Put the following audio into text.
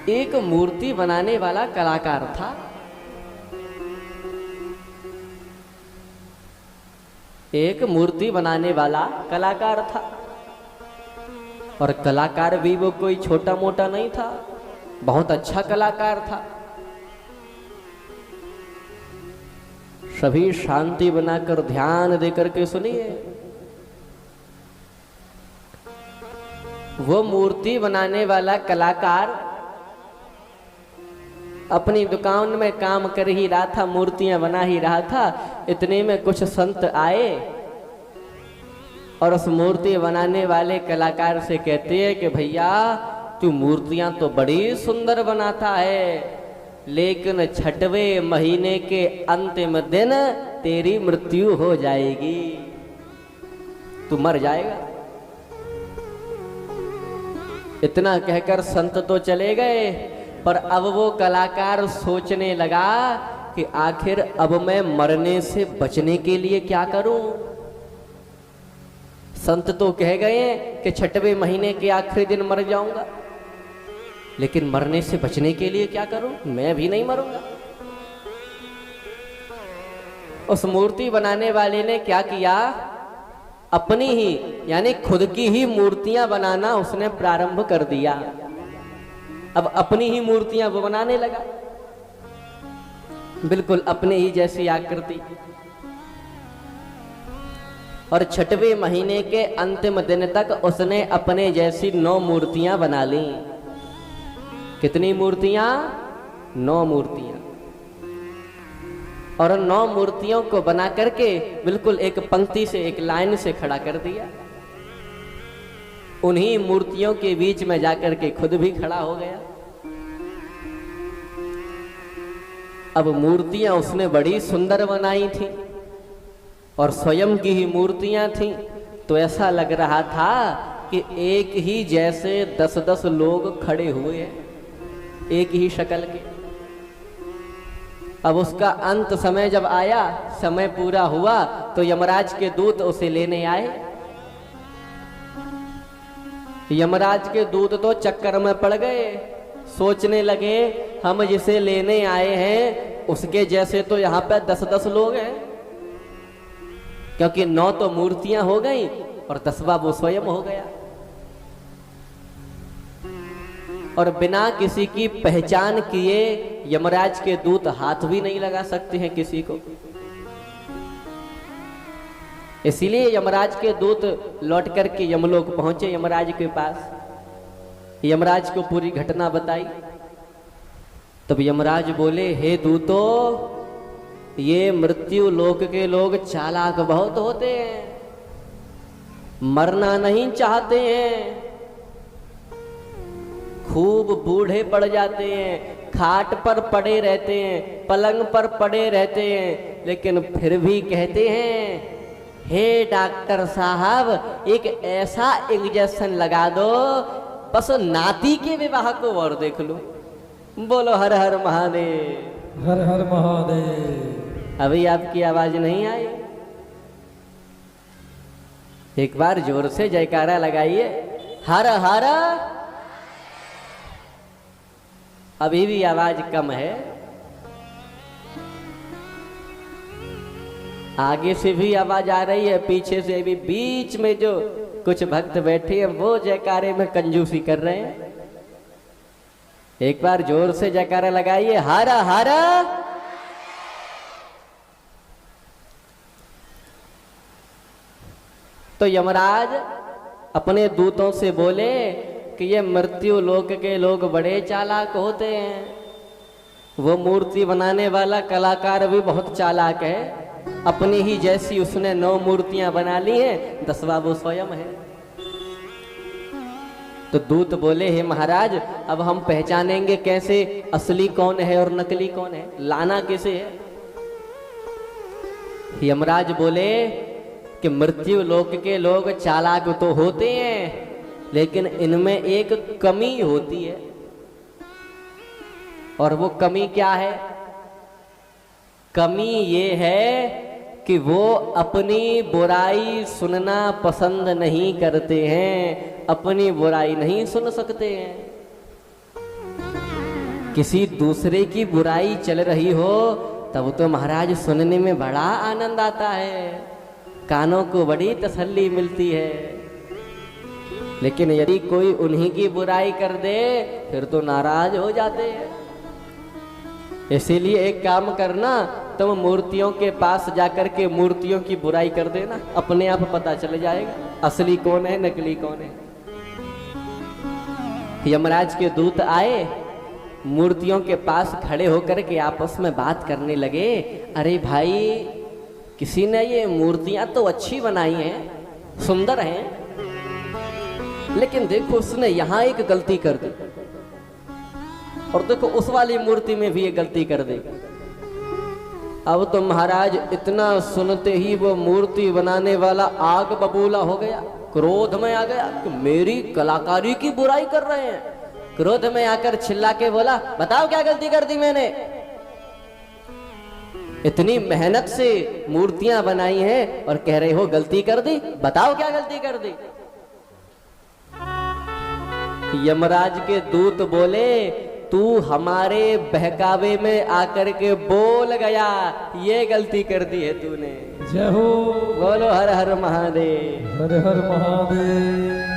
एक मूर्ति बनाने वाला कलाकार था। एक मूर्ति बनाने वाला कलाकार था, और कलाकार भी वो कोई छोटा मोटा नहीं था, बहुत अच्छा कलाकार था। सभी शांति बनाकर ध्यान देकर के सुनिए। वो मूर्ति बनाने वाला कलाकार अपनी दुकान में काम कर ही रहा था, मूर्तियां बना ही रहा था। इतने में कुछ संत आए और उस मूर्ति बनाने वाले कलाकार से कहते हैं कि भैया तू मूर्तियां तो बड़ी सुंदर बनाता है, लेकिन 6वें महीने के अंतिम दिन तेरी मृत्यु हो जाएगी, तू मर जाएगा। इतना कहकर संत तो चले गए, पर अब वो कलाकार सोचने लगा कि आखिर अब मैं मरने से बचने के लिए क्या करूं। संत तो कह गए कि 6वें महीने के आखिरी दिन मर जाऊंगा, लेकिन मरने से बचने के लिए क्या करूं, मैं भी नहीं मरूंगा। उस मूर्ति बनाने वाले ने क्या किया, अपनी ही यानी खुद की ही मूर्तियां बनाना उसने प्रारंभ कर दिया। अब अपनी ही मूर्तियां वो बनाने लगा, बिल्कुल अपने ही जैसी आकृति। और 6वें महीने के अंतिम दिन तक उसने अपने जैसी 9 मूर्तियां बना ली। कितनी मूर्तियां? 9 मूर्तियां। और 9 मूर्तियों को बना करके बिल्कुल एक पंक्ति से, एक लाइन से खड़ा कर दिया। उन्हीं मूर्तियों के बीच में जाकर के खुद भी खड़ा हो गया। अब मूर्तियां उसने बड़ी सुंदर बनाई थी और स्वयं की ही मूर्तियां थी, तो ऐसा लग रहा था कि एक ही जैसे 10-10 लोग खड़े हुए हैं, एक ही शक्ल के। अब उसका अंत समय जब आया, समय पूरा हुआ, तो यमराज के दूत उसे लेने आए। यमराज के दूत तो चक्कर में पड़ गए, सोचने लगे हम जिसे लेने आए हैं उसके जैसे तो यहाँ पे 10-10 लोग हैं, क्योंकि 9 तो मूर्तियां हो गई और 10वां वो स्वयं हो गया। और बिना किसी की पहचान किए यमराज के दूत हाथ भी नहीं लगा सकते हैं किसी को। इसीलिए यमराज के दूत लौट करके यमलोक पहुंचे यमराज के पास, यमराज को पूरी घटना बताई। तब यमराज बोले, हे दूतो, ये मृत्यु लोक के लोग चालाक बहुत होते हैं, मरना नहीं चाहते हैं, खूब बूढ़े पड़ जाते हैं, खाट पर पड़े रहते हैं, पलंग पर पड़े रहते हैं, लेकिन फिर भी कहते हैं, हे डॉक्टर साहब एक ऐसा इंजेक्शन लगा दो बस नाती के विवाह को और देख लो। बोलो हर हर महादेव। हर हर महादेव। अभी आपकी आवाज नहीं आई? एक बार जोर से जयकारा लगाइए, हर हर। अभी भी आवाज कम है, आगे से भी आवाज आ रही है, पीछे से भी। बीच में जो कुछ भक्त बैठे हैं वो जयकारे में कंजूसी कर रहे हैं। एक बार जोर से जयकारा लगाइए, हर हर। तो यमराज अपने दूतों से बोले कि ये मृत्यु लोक के लोग बड़े चालाक होते हैं। वो मूर्ति बनाने वाला कलाकार भी बहुत चालाक है, अपनी ही जैसी उसने 9 मूर्तियां बना ली हैं, 10वां वो स्वयं है। तो दूत बोले, हे महाराज अब हम पहचानेंगे कैसे असली कौन है और नकली कौन है, लाना कैसे है? यमराज बोले कि मृत्यु लोक के लोग चालाक तो होते हैं, लेकिन इनमें एक कमी होती है। और वो कमी क्या है? कमी ये है कि वो अपनी बुराई सुनना पसंद नहीं करते हैं, अपनी बुराई नहीं सुन सकते हैं। किसी दूसरे की बुराई चल रही हो तब तो महाराज सुनने में बड़ा आनंद आता है, कानों को बड़ी तसल्ली मिलती है। लेकिन यदि कोई उन्हीं की बुराई कर दे फिर तो नाराज हो जाते हैं। इसीलिए एक काम करना, तुम मूर्तियों के पास जाकर के मूर्तियों की बुराई कर देना, अपने आप पता चल जाएगा असली कौन है नकली कौन है। यमराज के दूत आए, मूर्तियों के पास खड़े होकर के आपस में बात करने लगे। अरे भाई, किसी ने ये मूर्तियां तो अच्छी बनाई हैं, सुंदर हैं, लेकिन देखो उसने यहां एक गलती कर दी, और देखो उस वाली मूर्ति में भी ये गलती कर दी। अब तो महाराज इतना सुनते ही वो मूर्ति बनाने वाला आग बबूला हो गया, क्रोध में आ गया कि मेरी कलाकारी की बुराई कर रहे हैं। क्रोध में आकर चिल्ला के बोला, बताओ क्या गलती कर दी मैंने? इतनी मेहनत से मूर्तियां बनाई हैं और कह रहे हो गलती कर दी, बताओ क्या गलती कर दी? यमराज के दूत बोले, तू हमारे बहकावे में आकर के बोल गया, ये गलती कर दी है तूने। जय हो। बोलो हर हर महादेव। हर हर महादेव।